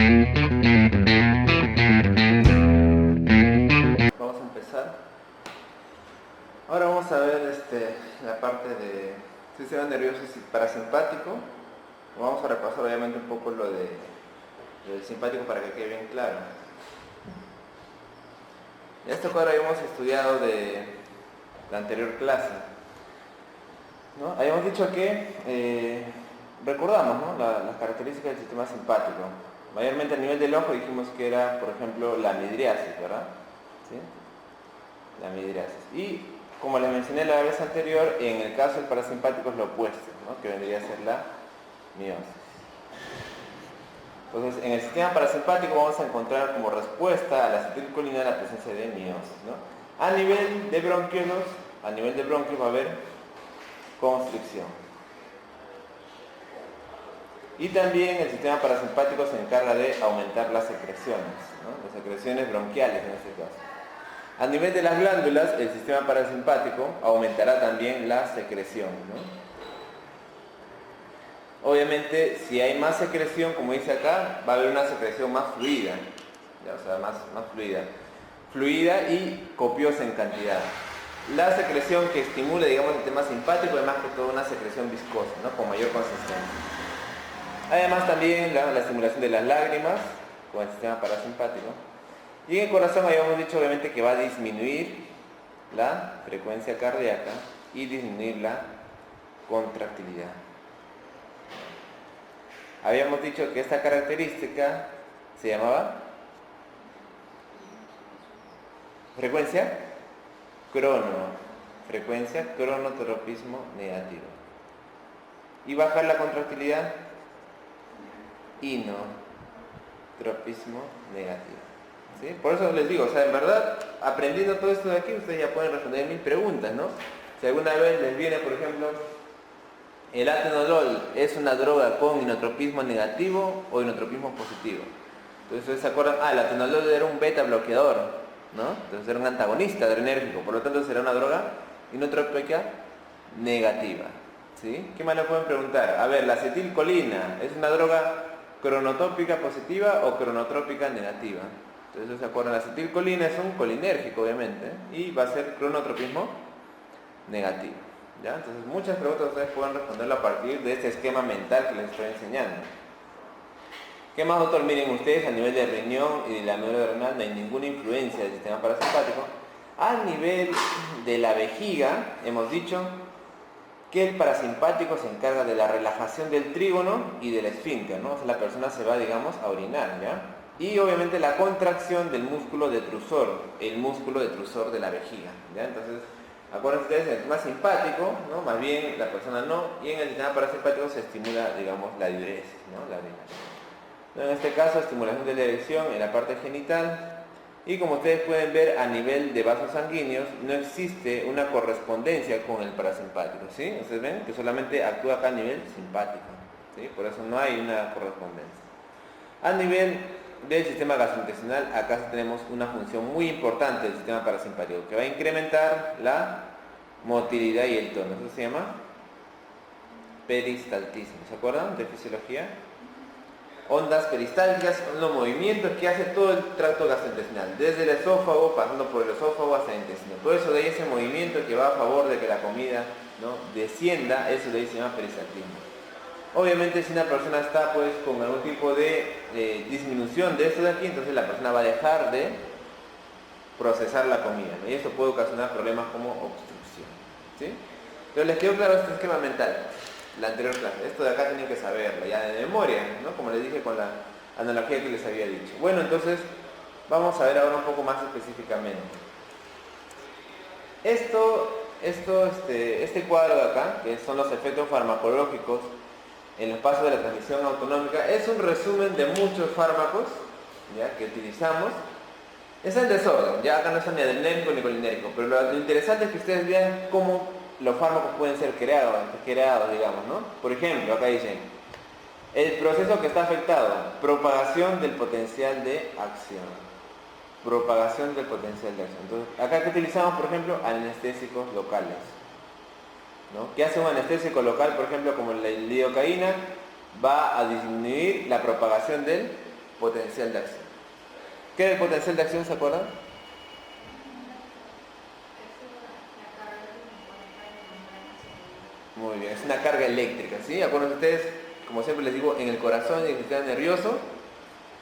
Vamos a empezar. Ahora vamos a ver la parte de sistema nervioso y parasimpático. Vamos a repasar obviamente un poco lo del simpático para que quede bien claro. En este cuadro habíamos estudiado de la anterior clase, ¿no? Habíamos dicho que recordamos, ¿no?, las características del sistema simpático. Mayormente a nivel del ojo dijimos que era, por ejemplo, la midriasis, ¿verdad? ¿Sí? La midriasis. Y como les mencioné la vez anterior, en el caso del parasimpático es lo opuesto, ¿no?, que vendría a ser la miosis. Entonces, en el sistema parasimpático vamos a encontrar como respuesta a la acetilcolina la presencia de miosis, ¿no? A nivel de bronquiolos, a nivel de bronquios va a haber constricción. Y también el sistema parasimpático se encarga de aumentar las secreciones, ¿no?, las secreciones bronquiales en este caso. A nivel de las glándulas, el sistema parasimpático aumentará también la secreción, ¿no? Obviamente, si hay más secreción, como dice acá, va a haber una secreción más fluida, ¿ya? O sea, más fluida y copiosa en cantidad. La secreción que estimula, digamos, el sistema simpático es más que todo una secreción viscosa, ¿no?, con mayor consistencia. Además también la estimulación de las lágrimas con el sistema parasimpático. Y en el corazón habíamos dicho obviamente que va a disminuir la frecuencia cardíaca y disminuir la contractilidad. Habíamos dicho que esta característica se llamaba frecuencia cronotropismo negativo. Y bajar la contractilidad, inotropismo negativo. ¿Sí? Por eso les digo, o sea, en verdad, aprendiendo todo esto de aquí, ustedes ya pueden responder 1000 preguntas, ¿no? Si alguna vez les viene, por ejemplo, el atenolol es una droga con inotropismo negativo o inotropismo positivo. Entonces ustedes se acuerdan, el atenolol era un beta bloqueador, ¿no? Entonces era un antagonista adrenérgico, por lo tanto será una droga inotrópica negativa, ¿sí? ¿Qué más le pueden preguntar? A ver, la acetilcolina, ¿es una droga cronotópica positiva o cronotrópica negativa? Entonces se acuerdan, la acetilcolina es un colinérgico obviamente y va a ser cronotropismo negativo, ¿ya? Entonces muchas preguntas ustedes pueden responderlo a partir de este esquema mental que les estoy enseñando. ¿Qué más, doctor? Miren ustedes, a nivel de riñón y de la médula renal no hay ninguna influencia del sistema parasimpático. A nivel de la vejiga hemos dicho que el parasimpático se encarga de la relajación del trígono y del esfínter, ¿no? O sea, la persona se va, digamos, a orinar, ¿ya? Y obviamente la contracción del músculo detrusor, el músculo detrusor de la vejiga, ¿ya? Entonces, acuérdense ustedes, en el sistema simpático, ¿no?, más bien la persona no, y en el sistema parasimpático se estimula, digamos, la diuresis, ¿no?, la orinación. En este caso, estimulación de la erección en la parte genital. Y como ustedes pueden ver, a nivel de vasos sanguíneos no existe una correspondencia con el parasimpático, ¿sí? Ustedes ven que solamente actúa acá a nivel simpático, ¿sí? Por eso no hay una correspondencia. A nivel del sistema gastrointestinal, acá sí tenemos una función muy importante del sistema parasimpático, que va a incrementar la motilidad y el tono. Eso se llama peristaltismo. ¿Se acuerdan de fisiología? Ondas peristálticas son los movimientos que hace todo el tracto gastrointestinal, desde el esófago, pasando por el esófago hasta el intestino. Todo eso de ahí, ese movimiento que va a favor de que la comida, ¿no?, descienda, eso de ahí se llama peristaltismo. Obviamente, si una persona está pues con algún tipo de disminución de esto de aquí, entonces la persona va a dejar de procesar la comida, ¿no? Y eso puede ocasionar problemas como obstrucción, ¿sí? Entonces, ¿les quedó claro este esquema mental? La anterior clase, esto de acá tienen que saberlo ya de memoria, ¿no?, como les dije con la analogía que les había dicho. Bueno, entonces vamos a ver ahora un poco más específicamente. Este cuadro de acá, que son los efectos farmacológicos en los pasos de la transmisión autonómica, es un resumen de muchos fármacos, ¿ya?, que utilizamos. Es el desorden, ya acá no está ni adrenérgico ni colinérgico, pero lo interesante es que ustedes vean cómo los fármacos pueden ser creados, digamos, ¿no? Por ejemplo, acá dicen, el proceso que está afectado, propagación del potencial de acción. Propagación del potencial de acción. Entonces, acá que utilizamos, por ejemplo, anestésicos locales, ¿no? ¿Qué hace un anestésico local, por ejemplo, como la lidocaína? Va a disminuir la propagación del potencial de acción. ¿Qué era el potencial de acción, se acuerdan? Muy bien, es una carga eléctrica, ¿sí? Acuérdense ustedes, como siempre les digo, en el corazón y en el sistema nervioso,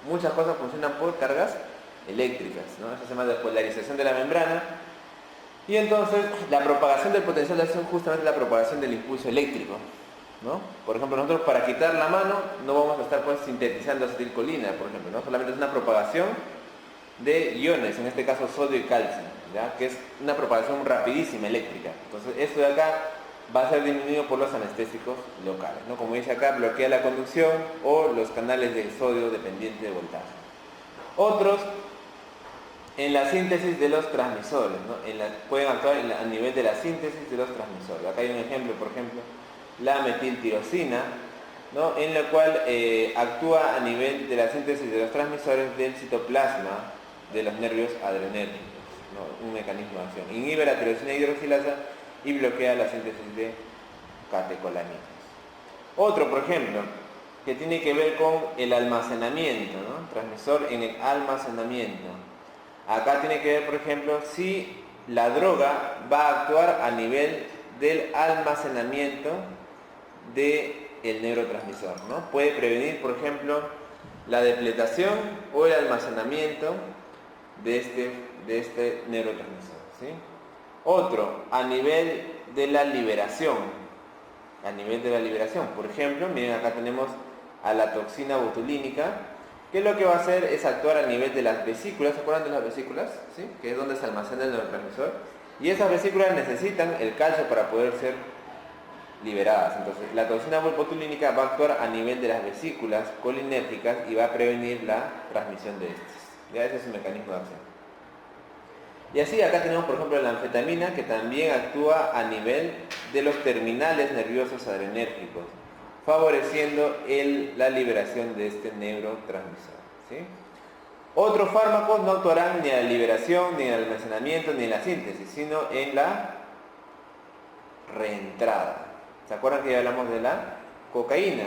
muchas cosas funcionan por cargas eléctricas, ¿no? Eso se llama despolarización de la membrana. Y entonces, la propagación del potencial de acción justamente es la propagación del impulso eléctrico, ¿no? Por ejemplo, nosotros para quitar la mano no vamos a estar pues sintetizando acetilcolina, por ejemplo, ¿no? Solamente es una propagación de iones, en este caso sodio y calcio, ¿ya? Que es una propagación rapidísima eléctrica. Entonces, esto de acá va a ser disminuido por los anestésicos locales, ¿no? Como dice acá, bloquea la conducción o los canales de sodio dependientes de voltaje. Otros, en la síntesis de los transmisores, ¿no? Pueden actuar a nivel de la síntesis de los transmisores. Acá hay un ejemplo, por ejemplo, la metiltirosina, ¿no? En la cual actúa a nivel de la síntesis de los transmisores del citoplasma de los nervios adrenérgicos, ¿no? Un mecanismo de acción. Inhibe la tirosina hidroxilasa y bloquea la síntesis de catecolaminas. Otro, por ejemplo, que tiene que ver con el almacenamiento, ¿no? Transmisor en el almacenamiento. Acá tiene que ver, por ejemplo, si la droga va a actuar a nivel del almacenamiento del neurotransmisor, ¿no? Puede prevenir, por ejemplo, la depletación o el almacenamiento de este neurotransmisor, ¿sí? Otro, a nivel de la liberación. A nivel de la liberación, por ejemplo, miren, acá tenemos a la toxina botulínica, que lo que va a hacer es actuar a nivel de las vesículas. ¿Se acuerdan de las vesículas? ¿Sí? Que es donde se almacena el neurotransmisor. Y esas vesículas necesitan el calcio para poder ser liberadas. Entonces, la toxina botulínica va a actuar a nivel de las vesículas colinérgicas y va a prevenir la transmisión de estas. Ya ese es su mecanismo de acción. Y así acá tenemos, por ejemplo, la anfetamina, que también actúa a nivel de los terminales nerviosos adrenérgicos, favoreciendo la liberación de este neurotransmisor, ¿sí? Otros fármacos no actuarán ni en la liberación, ni en el almacenamiento, ni en la síntesis, sino en la reentrada. ¿Se acuerdan que ya hablamos de la cocaína?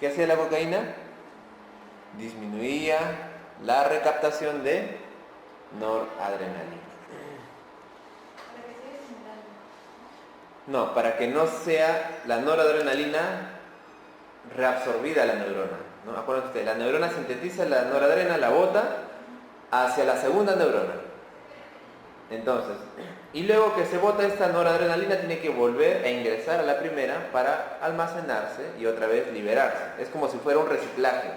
¿Qué hacía la cocaína? Disminuía la recaptación de noradrenalina. No, para que no sea la noradrenalina reabsorbida a la neurona, ¿no? Acuérdense ustedes, la neurona sintetiza la noradrenalina, la bota hacia la segunda neurona. Entonces, y luego que se bota esta noradrenalina tiene que volver a ingresar a la primera para almacenarse y otra vez liberarse. Es como si fuera un reciclaje.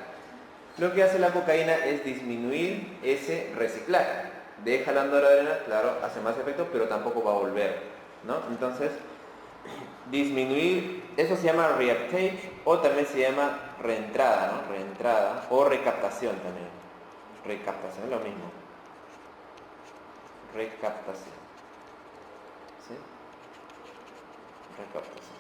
Lo que hace la cocaína es disminuir ese reciclaje. Deja la noradrenalina, claro, hace más efecto, pero tampoco va a volver, ¿no? Entonces, disminuir, eso se llama reuptake o también se llama reentrada, ¿no? Reentrada o recaptación también. Recaptación es lo mismo. Recaptación. ¿Sí? Recaptación.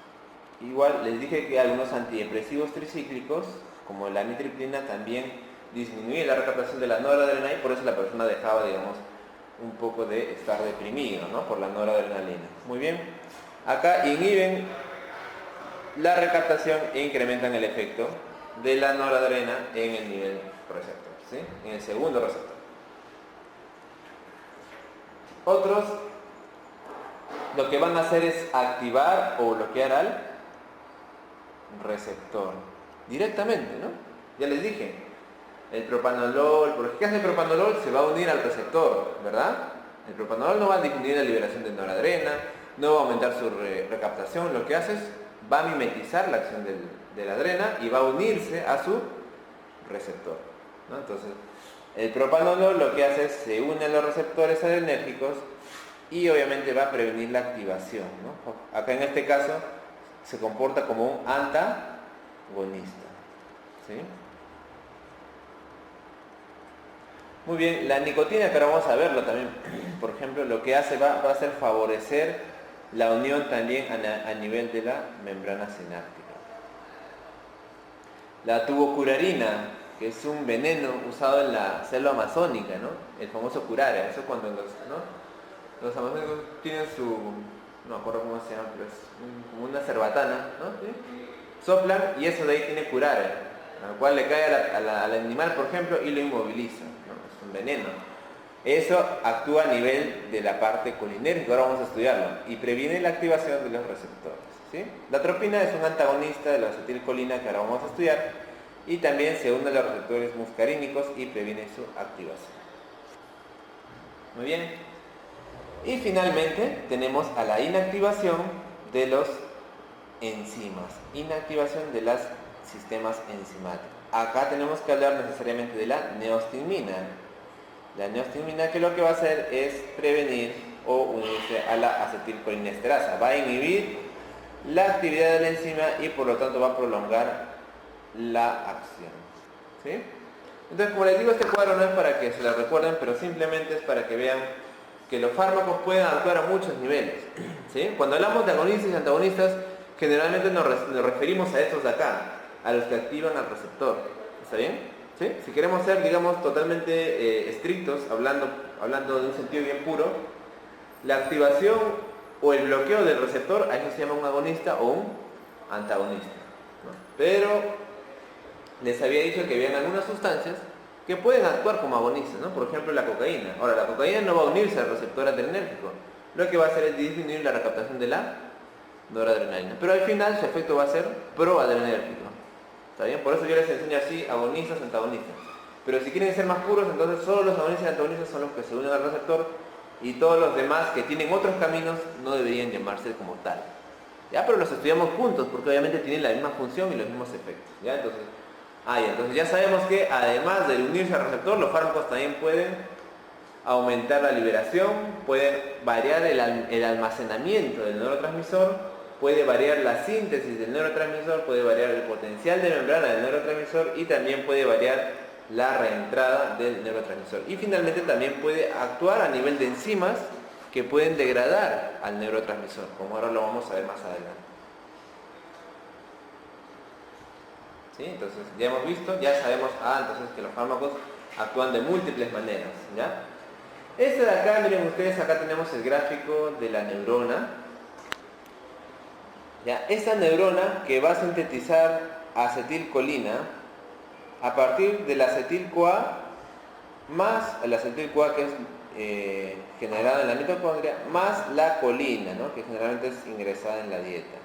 Igual les dije que algunos antidepresivos tricíclicos, como la amitriptilina, también disminuyen la recaptación de la noradrenalina y por eso la persona dejaba, digamos, un poco de estar deprimido, ¿no? Por la noradrenalina. Muy bien. Acá inhiben la recaptación e incrementan el efecto de la noradrenalina en el nivel receptor, ¿sí? En el segundo receptor. Otros lo que van a hacer es activar o bloquear al receptor directamente, ¿no? Ya les dije, el propanolol, porque ¿qué hace el propanolol? Se va a unir al receptor, ¿verdad? El propanolol no va a disminuir la liberación de noradrenalina, no va a aumentar su recaptación, lo que hace es va a mimetizar la acción de la adrena y va a unirse a su receptor, ¿no? Entonces, el propanolol lo que hace es se une a los receptores adrenérgicos y obviamente va a prevenir la activación, ¿no? Acá en este caso se comporta como un antagonista, ¿sí? Muy bien, la nicotina, pero vamos a verlo también. Por ejemplo, lo que hace va a ser favorecer la unión también a nivel de la membrana sináptica. La tubocurarina, que es un veneno usado en la selva amazónica, ¿no? El famoso curare, eso cuando los amazónicos tienen su, no me acuerdo cómo se llama, pero es como una cerbatana, ¿no? ¿Sí? Soplan y eso de ahí tiene curare. al cual le cae al animal, por ejemplo, y lo inmoviliza, ¿no? Es un veneno. Eso actúa a nivel de la parte colinérgica, ahora vamos a estudiarlo, y previene la activación de los receptores, ¿sí? La atropina es un antagonista de la acetilcolina que ahora vamos a estudiar, y también se une a los receptores muscarínicos y previene su activación. Muy bien. Y finalmente tenemos a la inactivación de los enzimas, inactivación de los sistemas enzimáticos. Acá tenemos que hablar necesariamente de la neostigmina. La neostigmina, que lo que va a hacer es prevenir o unirse a la acetilcolinesterasa. Va a inhibir la actividad de la enzima y por lo tanto va a prolongar la acción. ¿Sí? Entonces, como les digo, este cuadro no es para que se lo recuerden, pero simplemente es para que vean que los fármacos pueden actuar a muchos niveles. ¿Sí? Cuando hablamos de agonistas y antagonistas, generalmente nos referimos a estos de acá, a los que activan al receptor. ¿Está bien? ¿Sí? Si queremos ser, digamos, totalmente estrictos, hablando de un sentido bien puro, la activación o el bloqueo del receptor, a eso se llama un agonista o un antagonista, ¿no? Pero les había dicho que habían algunas sustancias que pueden actuar como agonistas, ¿no? Por ejemplo, la cocaína. Ahora, la cocaína no va a unirse al receptor adrenérgico. Lo que va a hacer es disminuir la recaptación de la noradrenalina. Pero al final su efecto va a ser proadrenérgico. ¿Está bien? Por eso yo les enseño así agonistas, antagonistas. Pero si quieren ser más puros, entonces solo los agonistas y antagonistas son los que se unen al receptor y todos los demás que tienen otros caminos no deberían llamarse como tal. ¿Ya? Pero los estudiamos juntos porque obviamente tienen la misma función y los mismos efectos. ¿Ya? Entonces ya sabemos que además de unirse al receptor, los fármacos también pueden aumentar la liberación, pueden variar el almacenamiento del neurotransmisor, puede variar la síntesis del neurotransmisor, puede variar el potencial de membrana del neurotransmisor y también puede variar la reentrada del neurotransmisor. Y finalmente también puede actuar a nivel de enzimas que pueden degradar al neurotransmisor, como ahora lo vamos a ver más adelante. ¿Sí? Entonces ya hemos visto, ya sabemos entonces que los fármacos actúan de múltiples maneras, ¿ya? Este de acá, miren ustedes, acá tenemos el gráfico de la neurona. ¿Ya? Esta neurona que va a sintetizar acetilcolina a partir del acetil-CoA más el acetil-CoA que es generado en la mitocondria más la colina, ¿no? Que generalmente es ingresada en la dieta.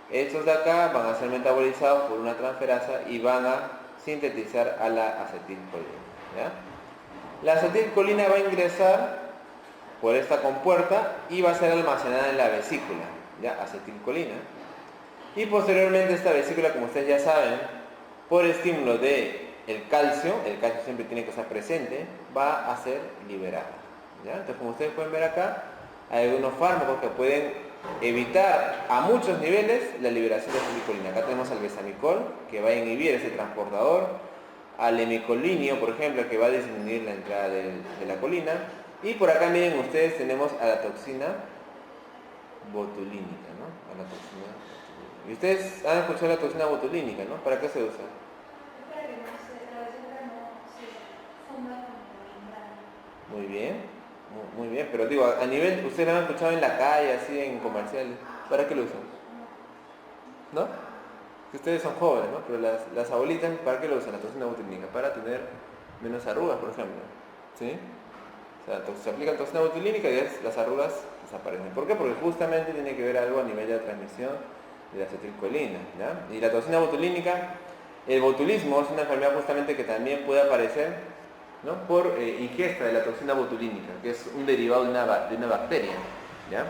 Estos de acá van a ser metabolizados por una transferasa y van a sintetizar a la acetilcolina, ¿ya? La acetilcolina va a ingresar por esta compuerta y va a ser almacenada en la vesícula, ¿ya? Acetilcolina. Y posteriormente esta vesícula, como ustedes ya saben, por estímulo del calcio siempre tiene que estar presente, va a ser liberada, ¿ya? Entonces, como ustedes pueden ver acá, hay algunos fármacos que pueden evitar a muchos niveles la liberación de acetilcolina. Acá tenemos al besamicol, que va a inhibir ese transportador, al hemicolinio, por ejemplo, que va a disminuir la entrada de la colina, y por acá miren ustedes tenemos a la toxina botulínica, ¿no? A la toxina botulínica. Y ustedes han escuchado la toxina botulínica, ¿no? ¿Para qué se usa? Muy bien, muy bien, pero digo, a nivel, ustedes lo han escuchado en la calle, así en comerciales, ¿para qué lo usan? ¿No? Que ustedes son jóvenes, ¿no? Pero las abuelitas, ¿para qué lo usan la toxina botulínica? Para tener menos arrugas, por ejemplo, ¿sí? O sea, se aplica la toxina botulínica y las arrugas desaparecen. ¿Por qué? Porque justamente tiene que ver algo a nivel de la transmisión de la acetilcolina, ¿ya? Y la toxina botulínica, el botulismo es una enfermedad justamente que también puede aparecer, ¿no? Por ingesta de la toxina botulínica, que es un derivado de una bacteria, ¿ya?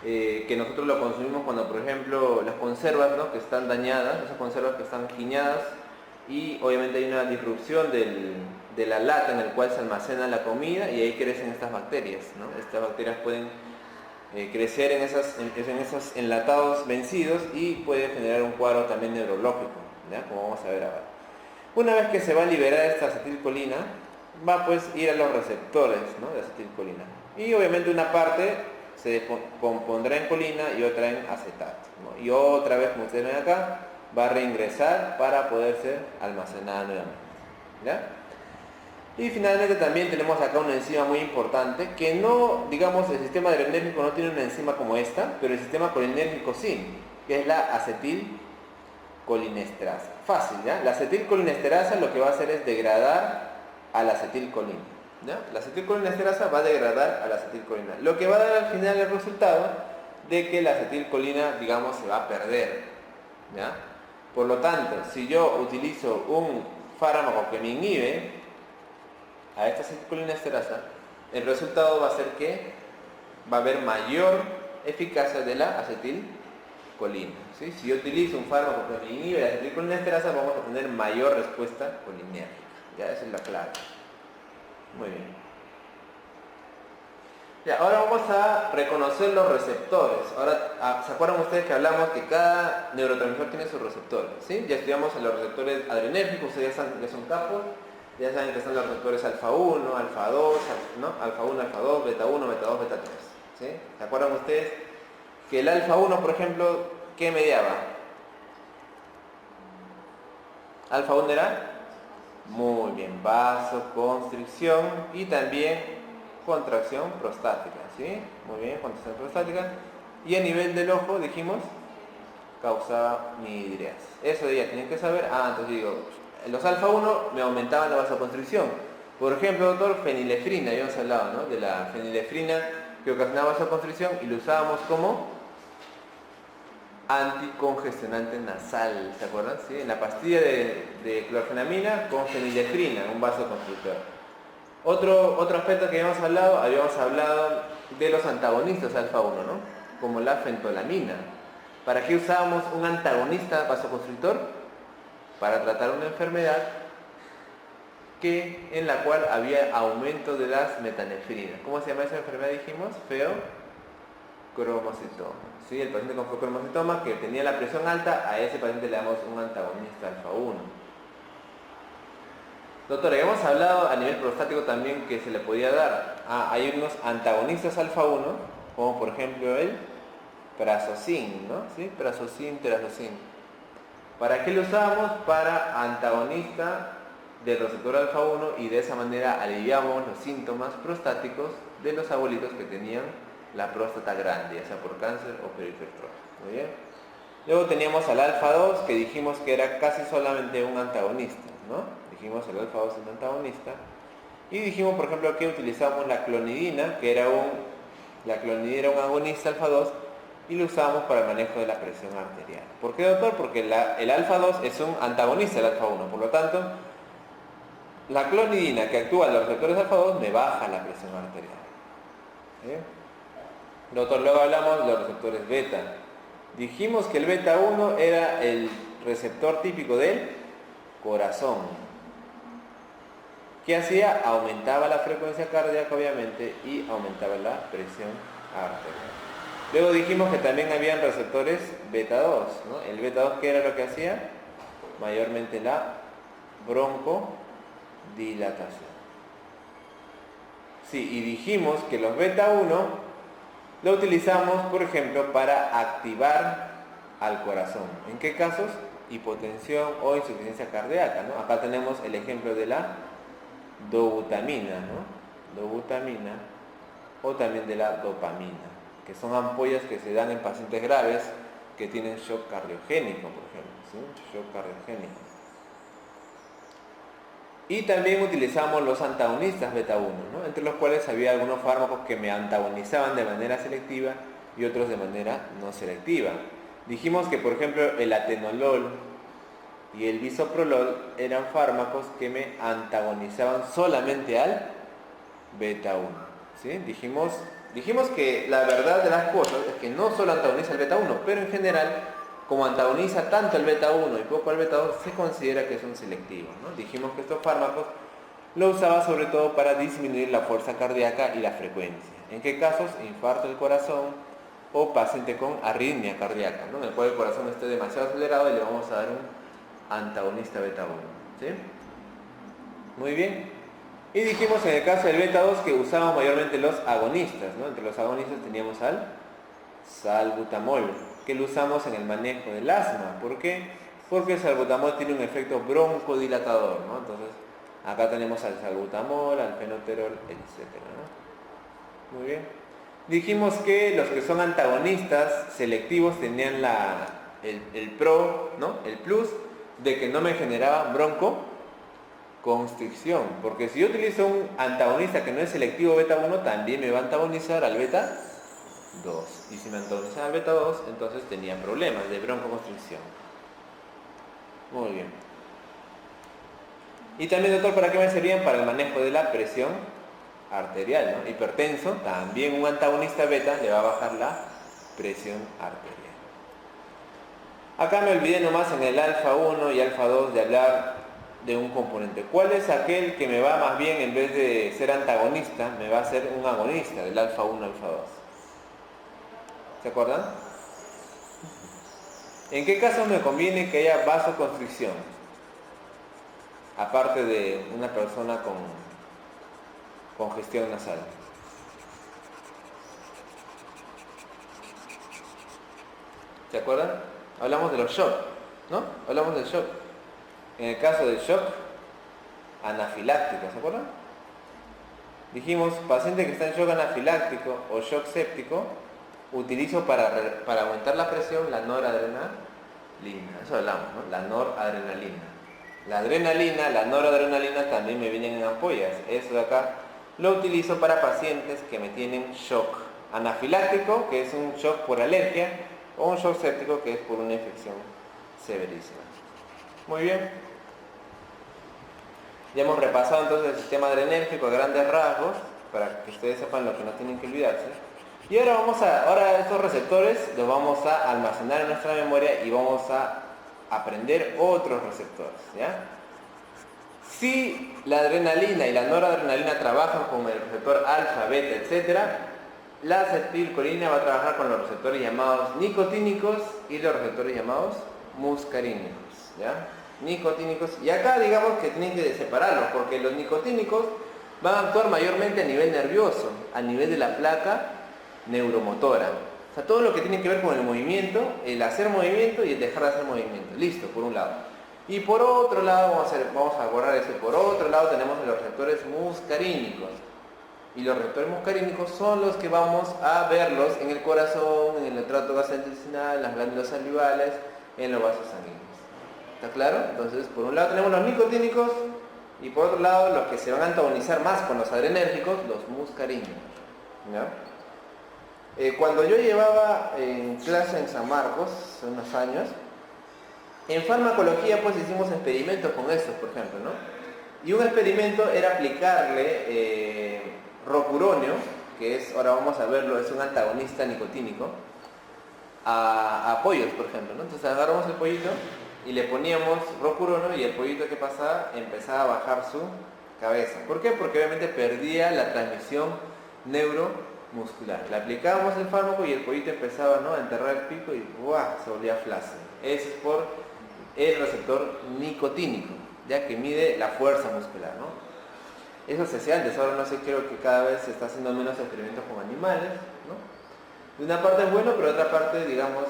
Que nosotros lo consumimos cuando, por ejemplo, las conservas, ¿no? Que están dañadas, esas conservas que están giñadas, y obviamente hay una disrupción de la lata en el cual se almacena la comida y ahí crecen estas bacterias, ¿no? Estas bacterias pueden crecer en esos enlatados vencidos y puede generar un cuadro también neurológico, ¿ya? Como vamos a ver ahora. Una vez que se va a liberar esta acetilcolina, va pues a ir a los receptores, ¿no? De acetilcolina. Y obviamente una parte se compondrá en colina y otra en acetato, ¿no? Y otra vez, como ustedes ven acá, va a reingresar para poder ser almacenada nuevamente, ¿ya? Y finalmente también tenemos acá una enzima muy importante, que no, digamos, el sistema adrenérgico no tiene una enzima como esta, pero el sistema colinérgico sí, que es la acetilcolina. colinesterasa. Fácil, ¿ya? La acetilcolinesterasa lo que va a hacer es degradar a la acetilcolina, ¿ya? La acetilcolinesterasa va a degradar a la acetilcolina, lo que va a dar al final el resultado de que la acetilcolina, digamos, se va a perder, ¿ya? Por lo tanto, si yo utilizo un fármaco que me inhibe a esta acetilcolinesterasa, el resultado va a ser que va a haber mayor eficacia de la acetilcolina, ¿sí? Si yo utilizo un fármaco que me inhibe la acetilcolinesterasa, vamos a tener mayor respuesta colinérgica. Ya, esa es la clave. Muy bien. Ya, ahora vamos a reconocer los receptores. Ahora, ¿se acuerdan ustedes que hablamos que cada neurotransmisor tiene sus receptores? ¿Sí? Ya estudiamos en los receptores adrenérgicos, ustedes ya son capos. Ya saben que están los receptores alfa 1, alfa 2, ¿no? Alfa 1, alfa 2, beta 1, beta 2, beta 3. ¿Sí? ¿Se acuerdan ustedes que el alfa 1, por ejemplo, qué mediaba? Alfa 1 era, muy bien, vasoconstricción y también contracción prostática, ¿sí? Muy bien, contracción prostática. Y a nivel del ojo, dijimos, causaba midriasis. Eso ya tienen que saber. Entonces digo, los alfa 1 me aumentaban la vasoconstricción. Por ejemplo, doctor, fenilefrina, habíamos hablado, ¿no? De la fenilefrina que ocasionaba vasoconstricción y lo usábamos como anticongestionante nasal, ¿se acuerdan? ¿Sí? En la pastilla de clorfenamina con fenilefrina, un vasoconstrictor. Otro aspecto que habíamos hablado de los antagonistas alfa 1, ¿no? Como la fentolamina. ¿Para qué usábamos un antagonista vasoconstrictor? Para tratar una enfermedad en la cual había aumento de las metanefrinas. ¿Cómo se llama esa enfermedad? Dijimos, feocromocitoma. ¿Sí? El paciente con feocromocitoma que tenía la presión alta, a ese paciente le damos un antagonista alfa 1. Doctor, hemos hablado a nivel prostático también que se le podía dar. Hay unos antagonistas alfa 1, como por ejemplo el prazosin, ¿no? ¿Sí? Prazosin, terazosin. ¿Para qué lo usamos? Para antagonista del receptor alfa 1 y de esa manera aliviamos los síntomas prostáticos de los abuelitos que tenían la próstata grande, ya sea por cáncer o por hipertrofia. Muy bien. Luego teníamos al alfa 2 que dijimos que era casi solamente un antagonista, ¿no? Dijimos el alfa 2 es un antagonista. Y dijimos, por ejemplo, que utilizamos la clonidina, que era la clonidina era un agonista alfa 2 y lo usamos para el manejo de la presión arterial. ¿Por qué, doctor? Porque el alfa 2 es un antagonista del alfa 1, por lo tanto, la clonidina que actúa en los receptores alfa 2 me baja la presión arterial. ¿Sí? Doctor, luego hablamos de los receptores beta. Dijimos que el beta 1 era el receptor típico del corazón. ¿Qué hacía? Aumentaba la frecuencia cardíaca, obviamente, y aumentaba la presión arterial. Luego dijimos que también habían receptores beta 2, ¿no? El beta 2, ¿qué era lo que hacía? Mayormente la broncodilatación. Sí, y dijimos que los beta 1 lo utilizamos, por ejemplo, para activar al corazón. ¿En qué casos? Hipotensión o insuficiencia cardíaca, ¿no? Acá tenemos el ejemplo de la dobutamina, ¿no? Dobutamina o también de la dopamina, que son ampollas que se dan en pacientes graves que tienen shock cardiogénico, por ejemplo, ¿sí? Shock cardiogénico. Y también utilizamos los antagonistas beta 1, ¿no? Entre los cuales había algunos fármacos que me antagonizaban de manera selectiva y otros de manera no selectiva. Dijimos que, por ejemplo, el atenolol y el bisoprolol eran fármacos que me antagonizaban solamente al beta 1. ¿Sí? Dijimos que la verdad de las cosas es que no solo antagoniza el beta 1, pero en general, como antagoniza tanto el beta 1 y poco el beta 2, se considera que son selectivos, ¿no? Dijimos que estos fármacos lo usaba sobre todo para disminuir la fuerza cardíaca y la frecuencia. ¿En qué casos? Infarto del corazón o paciente con arritmia cardíaca, ¿no? En el cual el corazón esté demasiado acelerado y le vamos a dar un antagonista beta 1. ¿Sí? Muy bien. Y dijimos en el caso del beta 2 que usamos mayormente los agonistas, ¿no? Entre los agonistas teníamos al salbutamol, que lo usamos en el manejo del asma. ¿Por qué? Porque el salbutamol tiene un efecto broncodilatador, ¿no? Entonces, acá tenemos al salbutamol, al fenoterol, etc., ¿no? Muy bien. Dijimos que los que son antagonistas selectivos tenían la el pro, ¿no? El plus de que no me generaba broncoconstricción. Porque si yo utilizo un antagonista que no es selectivo beta 1, también me va a antagonizar al beta 2. Y si me antagonizaba al beta 2, entonces tenía problemas de broncoconstricción. Muy bien. Y también, doctor, ¿para qué me servían? Para el manejo de la presión arterial, ¿no? Hipertenso, también un antagonista beta le va a bajar la presión arterial. Acá me olvidé nomás en el alfa 1 y alfa 2 de hablar de un componente. ¿Cuál es aquel que me va más bien, en vez de ser antagonista, me va a ser un agonista del alfa 1 alfa 2? ¿Se acuerdan? ¿En qué caso me conviene que haya vasoconstricción? Aparte de una persona con congestión nasal. ¿Se acuerdan? Hablamos de los shock, ¿no? Hablamos del shock. En el caso del shock anafiláctico, ¿se acuerdan? Dijimos, paciente que está en shock anafiláctico o shock séptico, utilizo para aumentar la presión la noradrenalina. Eso hablamos, ¿no? La noradrenalina. La adrenalina, la noradrenalina también me vienen en ampollas. Eso de acá lo utilizo para pacientes que me tienen shock anafiláctico, que es un shock por alergia, o un shock séptico, que es por una infección severísima. Muy bien. Ya hemos repasado entonces el sistema adrenérgico a grandes rasgos, para que ustedes sepan lo que no tienen que olvidarse. Y ahora estos receptores los vamos a almacenar en nuestra memoria y vamos a aprender otros receptores, ¿ya? Si la adrenalina y la noradrenalina trabajan con el receptor alfa, beta, etc., la acetilcolina va a trabajar con los receptores llamados nicotínicos y los receptores llamados muscarínicos, ¿ya? Nicotínicos, y acá digamos que tienen que separarlos, porque los nicotínicos van a actuar mayormente a nivel nervioso, a nivel de la placa neuromotora. O sea, todo lo que tiene que ver con el movimiento, el hacer movimiento y el dejar de hacer movimiento. Listo, por un lado. Y por otro lado, vamos a borrar eso, por otro lado tenemos los receptores muscarínicos. Y los receptores muscarínicos son los que vamos a verlos en el corazón, en el tracto gastrointestinal, en las glándulas salivales, en los vasos sanguíneos. ¿Está claro? Entonces, por un lado tenemos los nicotínicos y por otro lado los que se van a antagonizar más con los adrenérgicos, los muscarínicos. ¿Ya? Cuando yo llevaba en clase en San Marcos, hace unos años, en farmacología pues hicimos experimentos con estos, por ejemplo, ¿no? Y un experimento era aplicarle rocuronio, que es, ahora vamos a verlo, es un antagonista nicotínico, a pollos, por ejemplo, ¿no? Entonces agarramos el pollito y le poníamos rocuronio y el pollito, ¿qué pasaba? Empezaba a bajar su cabeza. ¿Por qué? Porque obviamente perdía la transmisión neuromuscular. Le aplicábamos el fármaco y el pollito empezaba, ¿no?, a enterrar el pico y ¡buah!, se volvía flácido. Eso es por el receptor nicotínico, ya que mide la fuerza muscular, ¿no? Eso se hacía antes, ahora no sé, creo que cada vez se está haciendo menos experimentos con animales, ¿no? De una parte es bueno, pero de otra parte, digamos,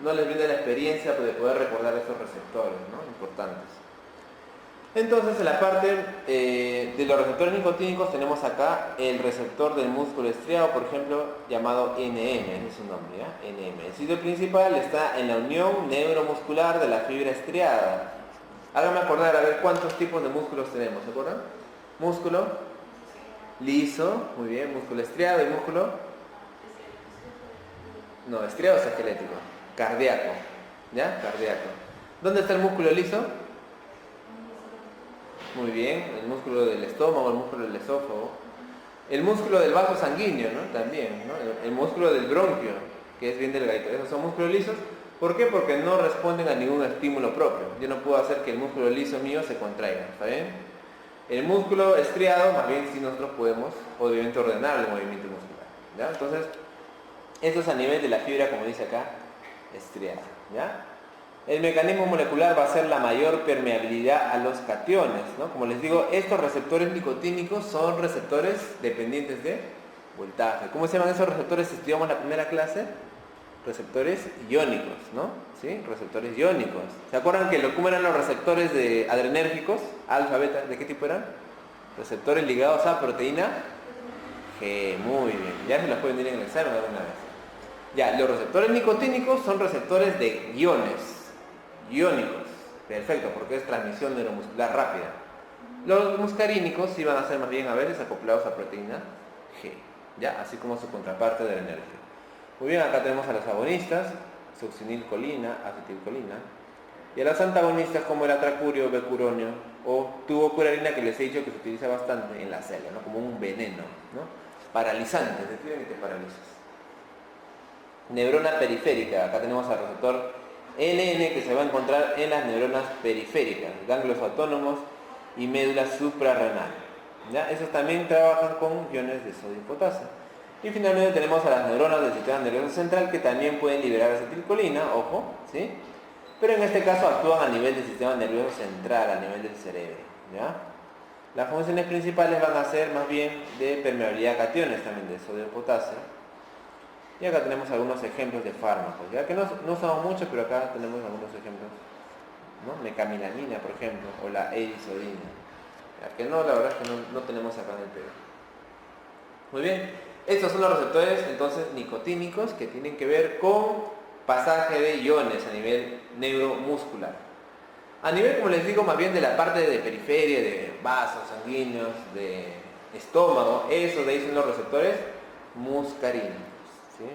no les brinda la experiencia de poder recordar estos receptores, ¿no?, importantes. Entonces, en la parte de los receptores nicotínicos tenemos acá el receptor del músculo estriado, por ejemplo, llamado NM, ese es su nombre, ¿ya? NM. El sitio principal está en la unión neuromuscular de la fibra estriada. Háganme acordar, a ver cuántos tipos de músculos tenemos, ¿se acuerdan? Músculo liso, muy bien, músculo estriado y músculo... No, estriado es esquelético, cardíaco, ¿ya? Cardíaco. ¿Dónde está el músculo liso? Muy bien, el músculo del estómago, el músculo del esófago. El músculo del vaso sanguíneo, ¿no? También, ¿no? El músculo del bronquio, que es bien delgadito. Esos son músculos lisos. ¿Por qué? Porque no responden a ningún estímulo propio. Yo no puedo hacer que el músculo liso mío se contraiga, ¿está bien? El músculo estriado, más bien sí nosotros podemos, obviamente, ordenar el movimiento muscular, ¿ya? Entonces, esto es a nivel de la fibra, como dice acá, estriada, ¿ya? El mecanismo molecular va a ser la mayor permeabilidad a los cationes, ¿no? Como les digo, estos receptores nicotínicos son receptores dependientes de voltaje. ¿Cómo se llaman esos receptores si estudiamos la primera clase? Receptores iónicos, ¿no? ¿Sí? Receptores iónicos. ¿Se acuerdan que cómo eran los receptores adrenérgicos? Alfa, beta, ¿de qué tipo eran? Receptores ligados a proteína G. Muy bien. Ya se las pueden ir en el examen alguna vez. Ya, los receptores nicotínicos son receptores de iones, iónicos. Perfecto, porque es transmisión neuromuscular rápida. Los muscarínicos sí van a ser más bien a veces acoplados a proteína G, ya, así como su contraparte de la energía. Muy bien, acá tenemos a los agonistas, succinilcolina, acetilcolina, y a los antagonistas como el atracurio, becuronio o tubocurarina, que les he dicho que se utiliza bastante en la célula, ¿no? Como un veneno, ¿no? Paralizante, definitivamente te paralizas. Neurona periférica, acá tenemos al receptor LN que se va a encontrar en las neuronas periféricas, ganglios autónomos y médula suprarrenal. ¿Ya? Esos también trabajan con iones de sodio y potasio. Y finalmente tenemos a las neuronas del sistema nervioso central que también pueden liberar acetilcolina, ojo, ¿sí? Pero en este caso actúan a nivel del sistema nervioso central, a nivel del cerebro, ¿ya? Las funciones principales van a ser más bien de permeabilidad a cationes también de sodio y potasio. Y acá tenemos algunos ejemplos de fármacos, ya que no usamos mucho, pero acá tenemos algunos ejemplos, ¿no? Mecamilamina, por ejemplo, o la erisodina. Ya que no, la verdad es que no tenemos acá en el Perú. Muy bien, estos son los receptores entonces nicotínicos que tienen que ver con pasaje de iones a nivel neuromuscular. A nivel, como les digo, más bien de la parte de periferia, de vasos sanguíneos, de estómago, esos de ahí son los receptores muscarínicos, ¿sí?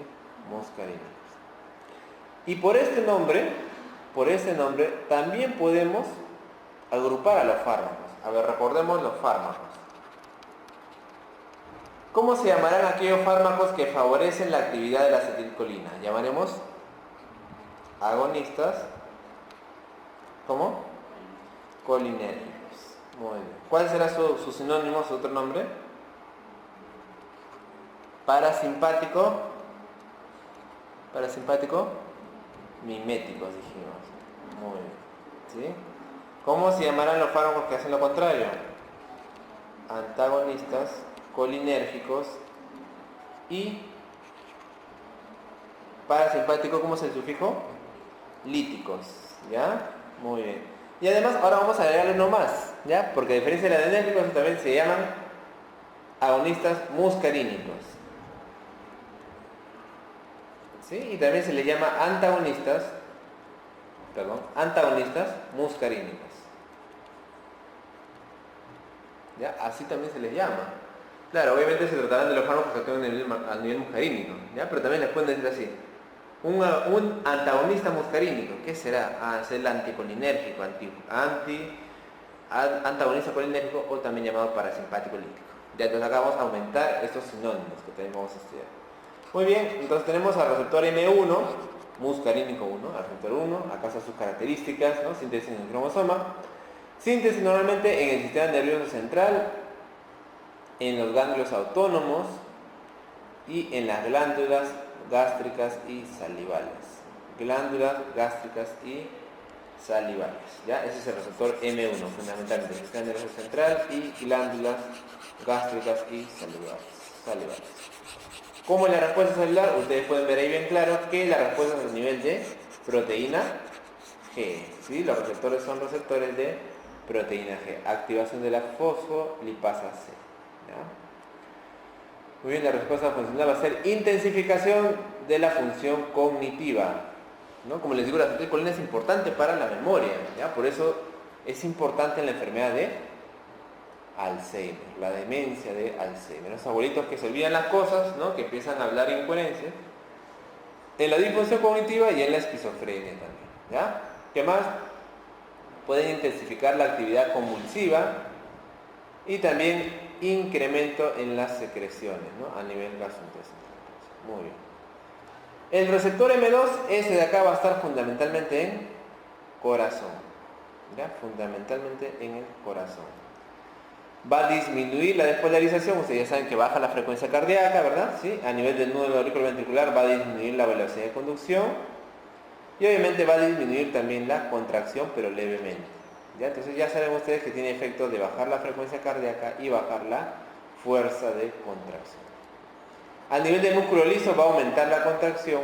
Muscarínicos. Y por este nombre, también podemos agrupar a los fármacos. A ver, recordemos los fármacos. ¿Cómo se llamarán aquellos fármacos que favorecen la actividad de la acetilcolina? Llamaremos agonistas. ¿Cómo? Colinérgicos. Muy bien. ¿Cuál será su sinónimo, su otro nombre? Parasimpático. Parasimpático. Miméticos, dijimos. Muy bien. ¿Sí? ¿Cómo se llamarán los fármacos que hacen lo contrario? Antagonistas, colinérgicos y parasimpático, ¿cómo es el sufijo? Líticos, ¿ya? Muy bien. Y además ahora vamos a agregarle uno más, ¿ya? Porque a diferencia de los adrenérgicos también se llaman agonistas muscarínicos. ¿Sí? Y también se le llama antagonistas muscarínicos. ¿Ya? Así también se les llama. Claro, obviamente se tratarán de los fármacos que actúan a nivel muscarínico, ¿ya? Pero también les pueden decir así. Un antagonista muscarínico, ¿qué será? Ah, es el anticolinérgico, antagonista colinérgico o también llamado parasimpático lítico. Ya, entonces acá vamos a aumentar estos sinónimos que también vamos a estudiar. Muy bien, entonces tenemos al receptor M1, muscarínico 1, al receptor 1, acá están sus características, ¿no? Síntesis en el cromosoma. Síntesis normalmente en el sistema nervioso central, en los ganglios autónomos y en las glándulas gástricas y salivales. Glándulas gástricas y salivales. ¿Ya? Ese es el receptor M1, fundamentalmente, el sistema nervioso central y glándulas gástricas y salivales. Como en la respuesta celular, ustedes pueden ver ahí bien claro que la respuesta es a nivel de proteína G. ¿Sí? Los receptores son receptores de proteína G. Activación de la fosfolipasa C. ¿Ya? Muy bien, la respuesta funcional va a ser intensificación de la función cognitiva, ¿no? Como les digo, la acetilcolina es importante para la memoria, ¿ya? Por eso es importante en la enfermedad de Alzheimer, la demencia de Alzheimer. Los abuelitos que se olvidan las cosas, ¿no? Que empiezan a hablar incoherencias. En la disfunción cognitiva y en la esquizofrenia también, ¿ya? ¿Qué más? Pueden intensificar la actividad convulsiva y también incremento en las secreciones, ¿no? A nivel gastrointestinal. Muy bien. El receptor M2, ese de acá va a estar fundamentalmente en corazón, ¿ya? Fundamentalmente en el corazón. Va a disminuir la despolarización, ustedes ya saben que baja la frecuencia cardíaca, ¿verdad? ¿Sí? A nivel del nódulo auriculoventricular va a disminuir la velocidad de conducción y obviamente va a disminuir también la contracción, pero levemente. ¿Ya? Entonces ya saben ustedes que tiene efectos de bajar la frecuencia cardíaca y bajar la fuerza de contracción. A nivel del músculo liso va a aumentar la contracción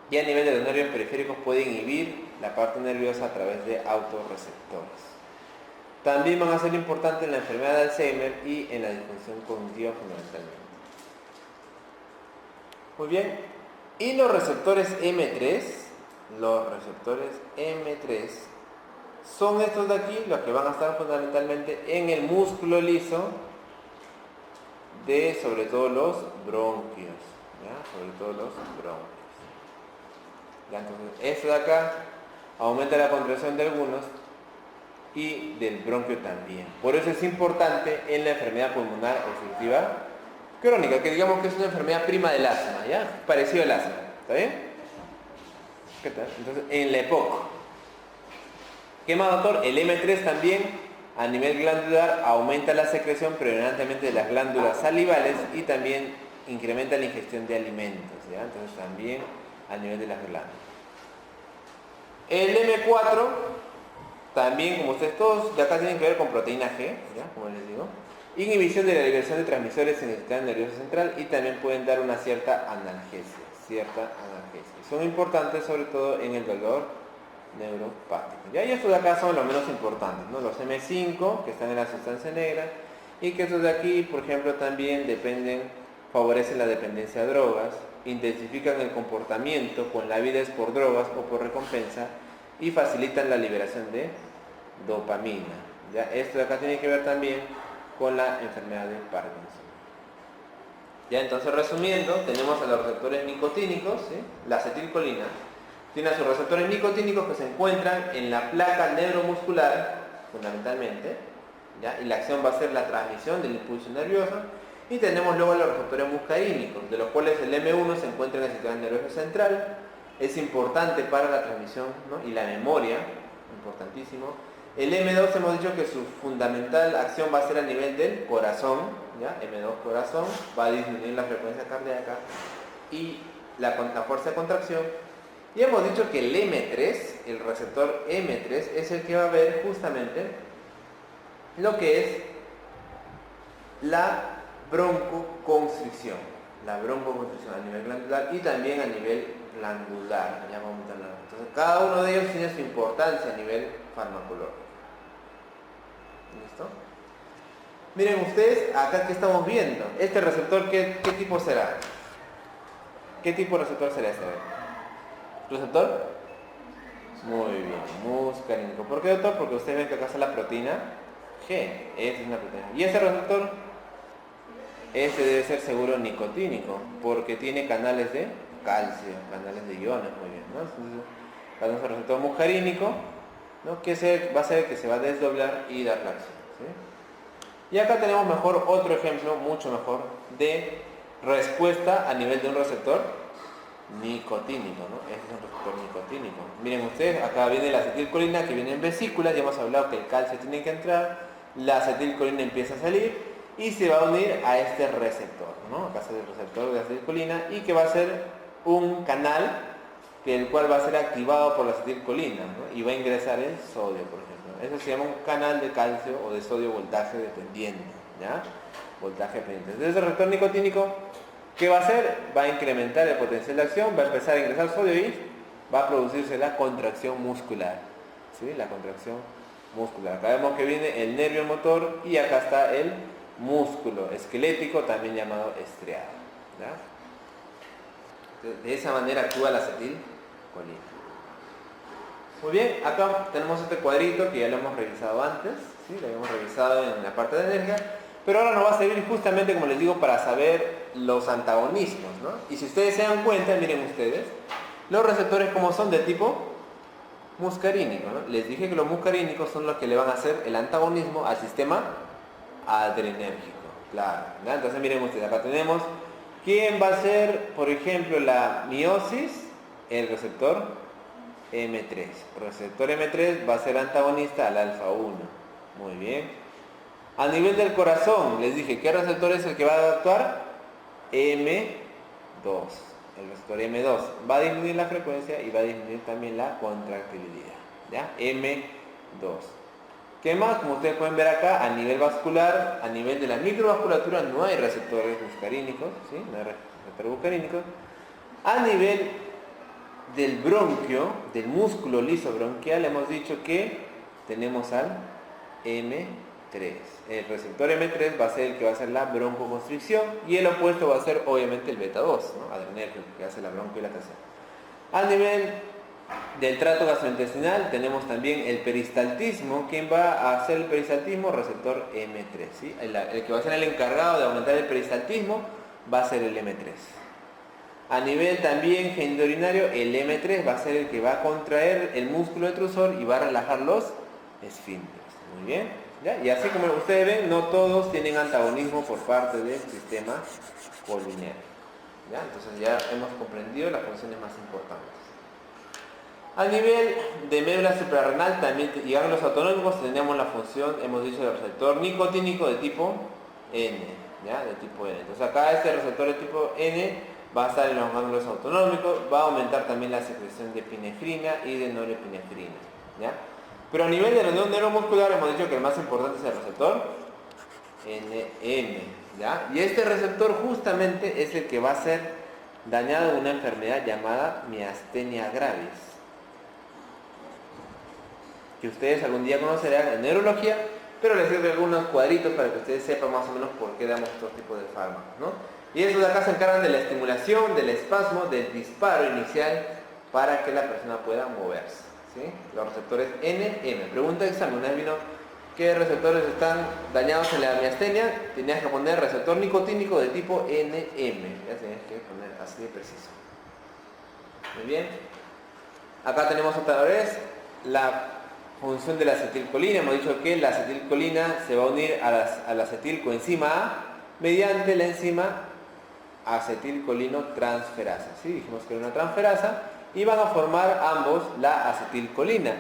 y a nivel de los nervios periféricos puede inhibir la parte nerviosa a través de autorreceptores. También van a ser importantes en la enfermedad de Alzheimer y en la disfunción cognitiva fundamentalmente. Muy bien. Y los receptores M3, son estos de aquí, los que van a estar fundamentalmente en el músculo liso de sobre todo los bronquios, ¿ya? Sobre todo los bronquios. ¿Ya? Entonces, esto de acá aumenta la contracción de algunos y del bronquio también. Por eso es importante en la enfermedad pulmonar obstructiva crónica, que digamos que es una enfermedad prima del asma, ¿ya? Parecido al asma, ¿está bien? ¿Qué tal? Entonces, en la EPOC. ¿Qué más, doctor? El M3 también, a nivel glandular, aumenta la secreción predominantemente de las glándulas salivales y también incrementa la ingestión de alimentos, ¿ya? Entonces, también a nivel de las glándulas. El M4, también, como ustedes todos, de acá tienen que ver con proteína G, ¿ya? Como les digo. Inhibición de la liberación de transmisores en el sistema nervioso central y también pueden dar una cierta analgesia. Son importantes sobre todo en el dolor neuropático. ¿Ya? Y estos de acá son los menos importantes, ¿no? Los M5, que están en la sustancia negra, y que estos de aquí, por ejemplo, también favorecen la dependencia a drogas, intensifican el comportamiento con la avidez por drogas o por recompensa y facilitan la liberación de dopamina. ¿Ya? Esto de acá tiene que ver también con la enfermedad de Parkinson. Ya, entonces resumiendo, tenemos a los receptores nicotínicos, ¿sí? La acetilcolina tiene a sus receptores nicotínicos que se encuentran en la placa neuromuscular, fundamentalmente, ¿ya? Y la acción va a ser la transmisión del impulso nervioso. Y tenemos luego los receptores muscarínicos, de los cuales el M1 se encuentra en el sistema nervioso central, es importante para la transmisión, ¿no? Y la memoria, importantísimo. El M2 hemos dicho que su fundamental acción va a ser a nivel del corazón, ¿ya? M2 corazón, va a disminuir la frecuencia cardíaca y la fuerza de contracción. Y hemos dicho que el M3, el receptor M3, es el que va a ver justamente lo que es la broncoconstricción. La broncoconstricción a nivel glandular y también a nivel glandular. Ya vamos a hablar. Entonces, cada uno de ellos tiene su importancia a nivel farmacológico. ¿Listo? Miren ustedes, acá que estamos viendo, este receptor, ¿qué tipo será? ¿Qué tipo de receptor será este? ¿Receptor? Muy bien, muscarínico. ¿Por qué, doctor? Porque ustedes ven que acá está la proteína G. Esta es una proteína. ¿Y ese receptor? Este debe ser seguro nicotínico, porque tiene canales de calcio, canales de iones, muy bien, ¿no? Entonces, tenemos el receptor muscarínico, ¿no? Que va a ser que se va a desdoblar y dar la acción, ¿sí? Y acá tenemos otro ejemplo, mucho mejor, de respuesta a nivel de un receptor nicotínico, ¿no? Este es un receptor nicotínico. Miren ustedes, acá viene la acetilcolina que viene en vesículas, ya hemos hablado que el calcio tiene que entrar, la acetilcolina empieza a salir y se va a unir a este receptor, ¿no? Acá está el receptor de acetilcolina y que va a ser un canal el cual va a ser activado por la acetilcolina, ¿no? Y va a ingresar el sodio, por ejemplo. Eso se llama un canal de calcio o de sodio voltaje dependiente, ¿ya? Voltaje dependiente. Entonces el receptor nicotínico, ¿qué va a hacer? Va a incrementar el potencial de acción, va a empezar a ingresar sodio y va a producirse la contracción muscular, ¿sí? La contracción muscular. Acá vemos que viene el nervio motor y acá está el músculo esquelético, también llamado estriado, ¿ya? Entonces, de esa manera actúa la acetilcolina. Muy bien, acá tenemos este cuadrito que ya lo hemos revisado antes, ¿sí? Lo habíamos revisado en la parte de energía, pero ahora nos va a servir justamente, como les digo, para saber los antagonismos, ¿no? Y si ustedes se dan cuenta, miren ustedes, los receptores como son de tipo muscarínico, ¿no? Les dije que los muscarínicos son los que le van a hacer el antagonismo al sistema adrenérgico, claro, ¿ya? Entonces miren ustedes, acá tenemos quién va a ser, por ejemplo, la miosis, el receptor M3. El receptor M3 va a ser antagonista al alfa 1. Muy bien. A nivel del corazón, les dije, ¿qué receptor es el que va a actuar? M2. El receptor M2 va a disminuir la frecuencia y va a disminuir también la contractilidad, ¿ya? M2. ¿Qué más? Como ustedes pueden ver acá, a nivel vascular, a nivel de la microvasculatura no hay receptores muscarínicos, ¿sí? No hay receptores muscarínicos. A nivel del bronquio, del músculo liso bronquial, hemos dicho que tenemos al M3. El receptor M3 va a ser el que va a hacer la broncoconstricción y el opuesto va a ser obviamente el beta 2, ¿no? Adrenérgico, que hace la broncolatación. A nivel del trato gastrointestinal tenemos también el peristaltismo. ¿Quién va a hacer el peristaltismo? Receptor M3, ¿sí? El que va a ser el encargado de aumentar el peristaltismo va a ser el M3. A nivel también genitourinario, el M3 va a ser el que va a contraer el músculo detrusor y va a relajar los esfínteres. Muy bien. ¿Ya? Y así como ustedes ven, no todos tienen antagonismo por parte del sistema colineal. ¿Ya? Entonces ya hemos comprendido las funciones más importantes. A nivel de médula suprarrenal también, y ganglios autonómicos, tenemos la función, hemos dicho, del receptor nicotínico de tipo N. ¿Ya? De tipo N. Entonces acá este receptor de tipo N va a estar en los ganglios autonómicos, va a aumentar también la secreción de epinefrina y de norepinefrina. ¿Ya? Pero a nivel de la unión neuromuscular hemos dicho que el más importante es el receptor NM. ¿Ya? Y este receptor justamente es el que va a ser dañado en una enfermedad llamada miastenia gravis, que ustedes algún día conocerán en neurología, pero les sirve algunos cuadritos para que ustedes sepan más o menos por qué damos estos tipos de fármacos, ¿no? Y estos de acá se encargan de la estimulación, del espasmo, del disparo inicial para que la persona pueda moverse, ¿sí? Los receptores NM. Pregunta de examen, una vez vino, ¿qué receptores están dañados en la miastenia? Tenías que poner receptor nicotínico de tipo NM. Ya tenías que poner así de preciso. Muy bien. Acá tenemos otra vez la función de la acetilcolina. Hemos dicho que la acetilcolina se va a unir a la acetilcoenzima A mediante la enzima acetilcolino transferasa. ¿Sí? Dijimos que era una transferasa y van a formar ambos la acetilcolina,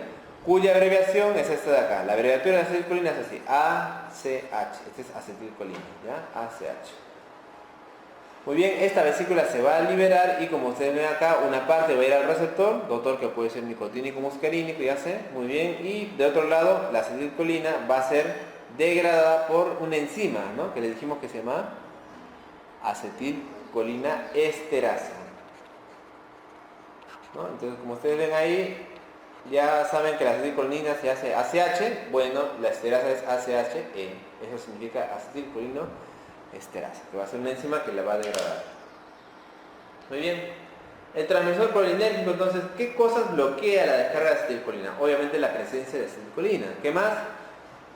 cuya abreviación es esta de acá. La abreviatura de acetilcolina es así, ACH. Este es acetilcolina, ¿ya? ACH. Muy bien, esta vesícula se va a liberar y como ustedes ven acá, una parte va a ir al receptor, doctor, que puede ser nicotínico muscarínico, ya sé, muy bien, y de otro lado la acetilcolina va a ser degradada por una enzima, ¿no? Que le dijimos que se llama acetilcolina esterasa, ¿no? Entonces, como ustedes ven ahí, ya saben que la acetilcolina se hace ACH, bueno, la esterasa es ACHE, eso significa acetilcolino esterasa, que va a ser una enzima que la va a degradar. Muy bien. El transmisor colinérgico, entonces, ¿qué cosas bloquea la descarga de acetilcolina? Obviamente la presencia de acetilcolina. ¿Qué más?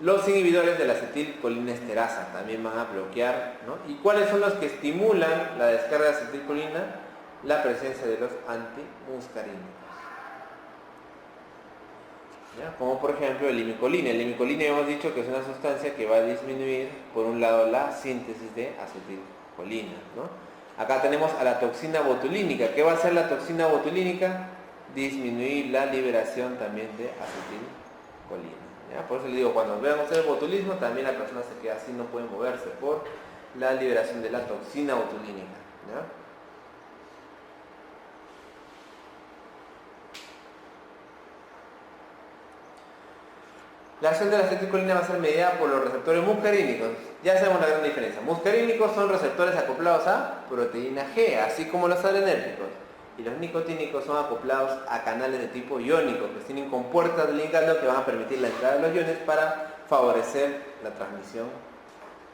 Los inhibidores de la acetilcolina esterasa también van a bloquear, ¿no? ¿Y cuáles son los que estimulan la descarga de acetilcolina? La presencia de los antimuscarínicos. ¿Ya? Como por ejemplo el imicolina. El imicolina hemos dicho que es una sustancia que va a disminuir, por un lado, la síntesis de acetilcolina, ¿no? Acá tenemos a la toxina botulínica. ¿Qué va a hacer la toxina botulínica? Disminuir la liberación también de acetilcolina. ¿Ya? Por eso les digo, cuando vean ustedes botulismo, también la persona se queda así, no puede moverse por la liberación de la toxina botulínica. ¿Ya? La acción de la acetilcolina va a ser mediada por los receptores muscarínicos. Ya sabemos la gran diferencia. Muscarínicos son receptores acoplados a proteína G, así como los adrenérgicos. Y los nicotínicos son acoplados a canales de tipo iónico, que tienen compuertas de ligando que van a permitir la entrada de los iones para favorecer la transmisión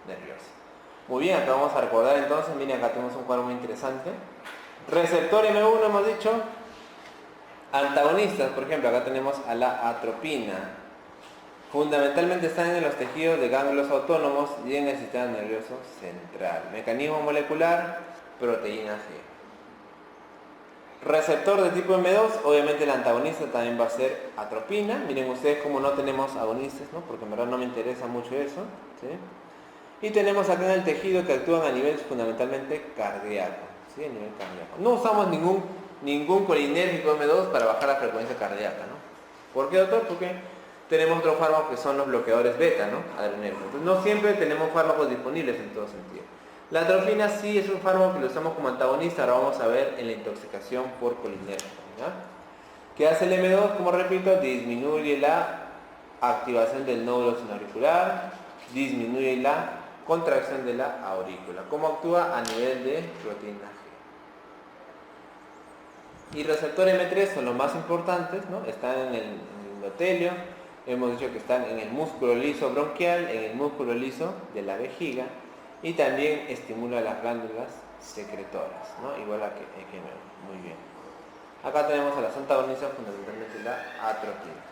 nerviosa. Muy bien, acá vamos a recordar entonces, miren, acá tenemos un cuadro muy interesante. Receptor M1 hemos dicho, antagonistas, por ejemplo, acá tenemos a la atropina. Fundamentalmente están en los tejidos de ganglios autónomos y en el sistema nervioso central. Mecanismo molecular, proteína G. Receptor de tipo M2, obviamente el antagonista también va a ser atropina. Miren ustedes cómo no tenemos agonistas, ¿no? Porque en verdad no me interesa mucho eso, ¿sí? Y tenemos acá en el tejido que actúan a nivel fundamentalmente cardíaco, ¿sí? A nivel cardíaco. No usamos ningún colinérgico M2 para bajar la frecuencia cardíaca, ¿no? ¿Por qué, doctor? Porque tenemos otros fármacos que son los bloqueadores beta, ¿no? Adrenérgicos. Entonces no siempre tenemos fármacos disponibles en todo sentido. La atropina sí es un fármaco que lo usamos como antagonista, ahora vamos a ver en la intoxicación por colinérgico, ¿ya? ¿Qué hace el M2? Como repito, disminuye la activación del nódulo sinoauricular, disminuye la contracción de la aurícula. ¿Cómo actúa? A nivel de proteína G. Y receptor M3 son los más importantes, ¿no? Están en el endotelio, hemos dicho que están en el músculo liso bronquial, en el músculo liso de la vejiga, y también estimula las glándulas secretoras, ¿no? Igual a que muy bien. Acá tenemos a las antagonistas, fundamentalmente la atropina.